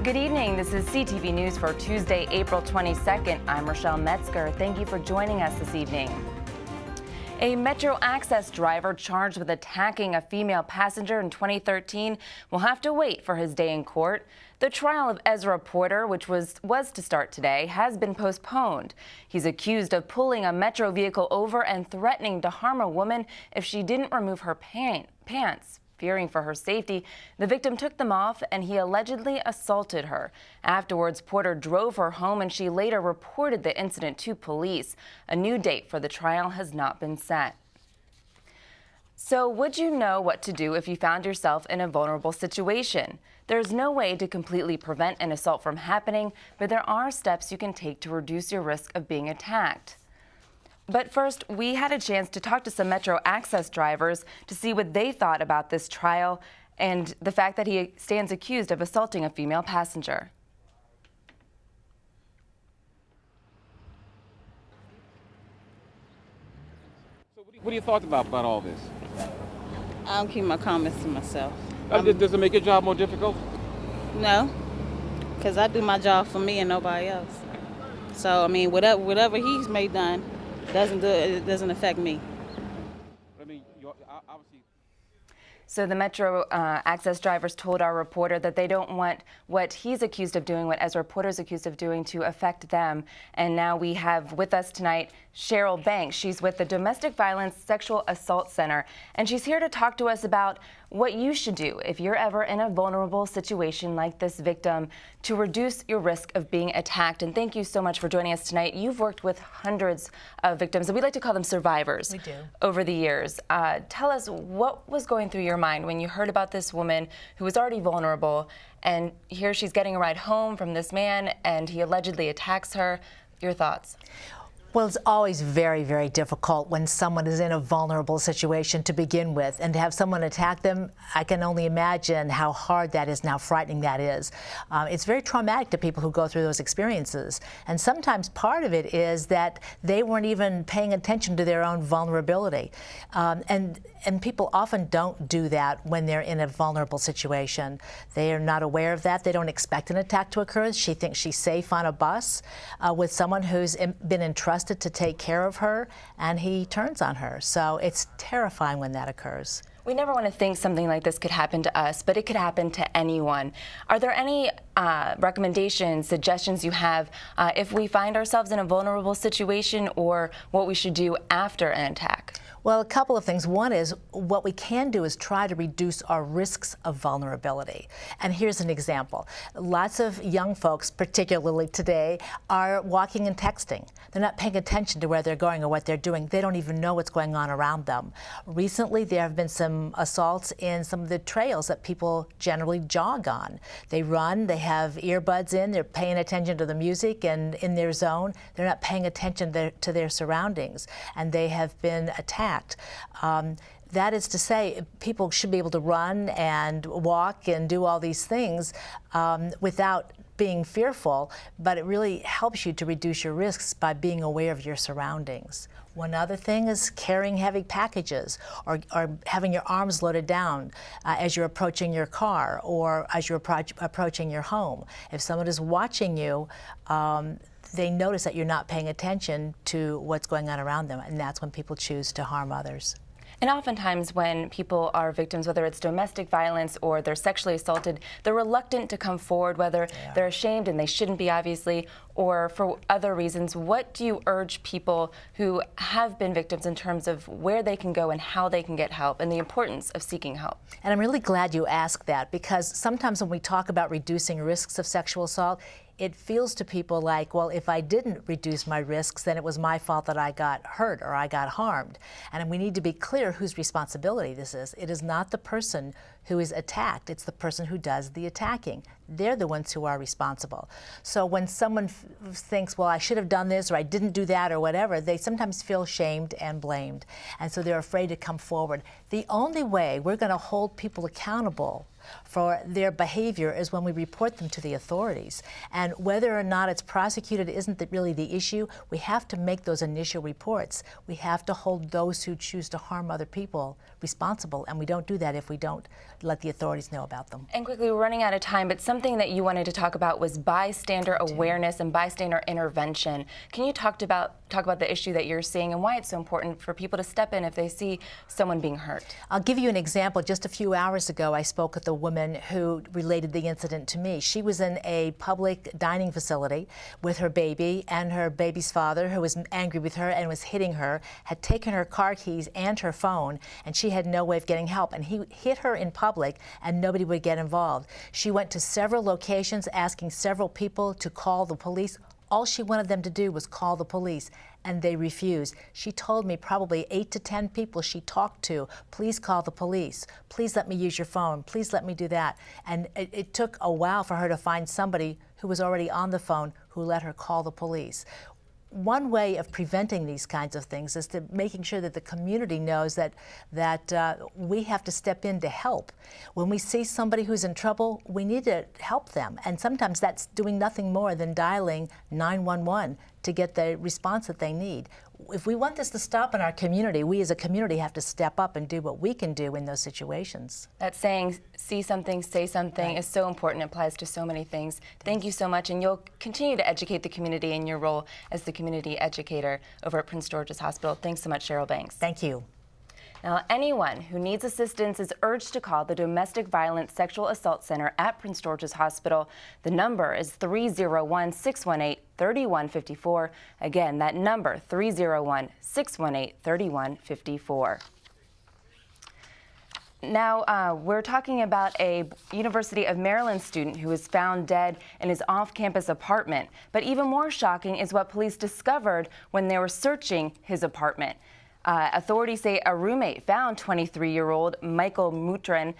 Good evening. This is CTV News for Tuesday, April 22nd. I'm Rochelle Metzger. Thank you for joining us this evening. A Metro Access driver charged with attacking a female passenger in 2013 will have to wait for his day in court. The trial of Ezra Porter, which was to start today, has been postponed. He's accused of pulling a Metro vehicle over and threatening to harm a woman if she didn't remove her pants. Fearing for her safety, the victim took them off and he allegedly assaulted her. Afterwards, Porter drove her home and she later reported the incident to police. A new date for the trial has not been set. So, would you know what to do if you found yourself in a vulnerable situation? There's no way to completely prevent an assault from happening, but there are steps you can take to reduce your risk of being attacked. But first, we had a chance to talk to some Metro Access drivers to see what they thought about this trial and the fact that he stands accused of assaulting a female passenger. So what are your thoughts about all this? I don't keep my comments to myself. Does it make your job more difficult? No, because I do my job for me and nobody else. So, I mean, whatever he's made done, it doesn't affect me. I mean, obviously. So the Metro Access drivers told our reporter that they don't want what he's accused of doing, what Ezra Porter's accused of doing, to affect them. And now we have with us tonight Cheryl Banks. She's with the Domestic Violence Sexual Assault Center, and she's here to talk to us about what you should do if you're ever in a vulnerable situation like this victim to reduce your risk of being attacked. And thank you so much for joining us tonight. You've worked with hundreds of victims, and we like to call them survivors. We do. Over the years. Tell us what was going through your mind when you heard about this woman who was already vulnerable, and here she's getting a ride home from this man, and he allegedly attacks her. Your thoughts? Well, it's always very, very difficult when someone is in a vulnerable situation to begin with, and to have someone attack them, I can only imagine how hard that is and how frightening that is. It's very traumatic to people who go through those experiences, and sometimes part of it is that they weren't even paying attention to their own vulnerability. And people often don't do that when they're in a vulnerable situation. They are not aware of that. They don't expect an attack to occur. She thinks she's safe on a bus with someone who's been entrusted to take care of her, and he turns on her. So it's terrifying when that occurs. We never want to think something like this could happen to us, but it could happen to anyone. Are there any recommendations, suggestions you have if we find ourselves in a vulnerable situation, or what we should do after an attack? Well, a couple of things. One is, what we can do is try to reduce our risks of vulnerability. And here's an example. Lots of young folks, particularly today, are walking and texting. They're not paying attention to where they're going or what they're doing. They don't even know what's going on around them. Recently, there have been some assaults in some of the trails that people generally jog on. They run, they have earbuds in, they're paying attention to the music and in their zone. They're not paying attention to their surroundings, and they have been attacked. That is to say, people should be able to run and walk and do all these things without being fearful, but it really helps you to reduce your risks by being aware of your surroundings. One other thing is carrying heavy packages, or having your arms loaded down as you're approaching your car or as you're approaching your home. If someone is watching you, they notice that you're not paying attention to what's going on around them, and that's when people choose to harm others. And oftentimes when people are victims, whether it's domestic violence or they're sexually assaulted, they're reluctant to come forward, whether they're ashamed, and they shouldn't be, obviously, or for other reasons. What do you urge people who have been victims in terms of where they can go and how they can get help, and the importance of seeking help? And I'm really glad you asked that, because sometimes when we talk about reducing risks of sexual assault, it feels to people like, well, if I didn't reduce my risks, then it was my fault that I got hurt or I got harmed. And we need to be clear whose responsibility this is. It is not the person who is attacked, it's the person who does the attacking. They're the ones who are responsible. So when someone thinks, well, I should have done this, or I didn't do that, or whatever, they sometimes feel shamed and blamed. And so they're afraid to come forward. The only way we're going to hold people accountable for their behavior is when we report them to the authorities. And whether or not it's prosecuted isn't really the issue. We have to make those initial reports. We have to hold those who choose to harm other people responsible, and we don't do that if we don't let the authorities know about them. And quickly, we're running out of time, but something that you wanted to talk about was bystander awareness and bystander intervention. Can you talk about the issue that you're seeing and why it's so important for people to step in if they see someone being hurt? I'll give you an example. Just a few hours ago, I spoke with a woman who related the incident to me. She was in a public dining facility with her baby, and her baby's father, who was angry with her and was hitting her, had taken her car keys and her phone, and she had no way of getting help. And he hit her in public, and nobody would get involved. She went to several locations asking several people to call the police. All she wanted them to do was call the police, and they refused. She told me probably 8 to 10 people she talked to, please call the police, please let me use your phone, please let me do that. And it took a while for her to find somebody who was already on the phone who let her call the police. One way of preventing these kinds of things is to making sure that the community knows that we have to step in to help. When we see somebody who's in trouble, we need to help them. And sometimes that's doing nothing more than dialing 911 to get the response that they need. If we want this to stop in our community, we as a community have to step up and do what we can do in those situations. That saying, see something, say something, Right. is so important. It applies to so many things. Thank you so much, and you'll continue to educate the community in your role as the community educator over at Prince George's Hospital. Thanks so much, Cheryl Banks. Thank you. Now, anyone who needs assistance is urged to call the Domestic Violence Sexual Assault Center at Prince George's Hospital. The number is 301-618-3154. Again, that number, 301-618-3154. Now, we're talking about a University of Maryland student who was found dead in his off-campus apartment. But even more shocking is what police discovered when they were searching his apartment. Authorities say a roommate found 23-year-old Michael Mutrin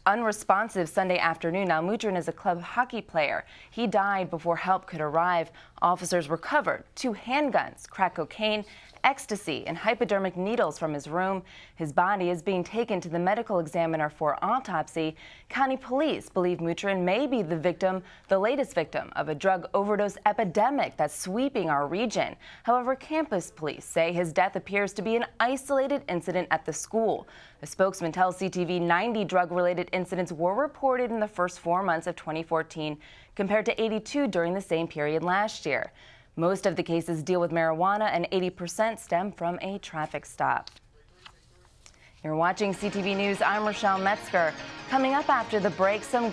unresponsive Sunday afternoon. Now, Mutrin is a club hockey player. He died before help could arrive. Officers recovered 2 handguns, crack cocaine, ecstasy, and hypodermic needles from his room. His body is being taken to the medical examiner for autopsy. County police believe Mutrin may be the latest victim of a drug overdose epidemic that's sweeping our region. However, campus police say his death appears to be an isolated incident at the school. A spokesman tells CTV 90 drug-related incidents were reported in the first 4 months of 2014, compared to 82 during the same period last year. Most of the cases deal with marijuana, and 80% stem from a traffic stop. You're watching CTV News. I'm Rochelle Metzger. Coming up after the break, some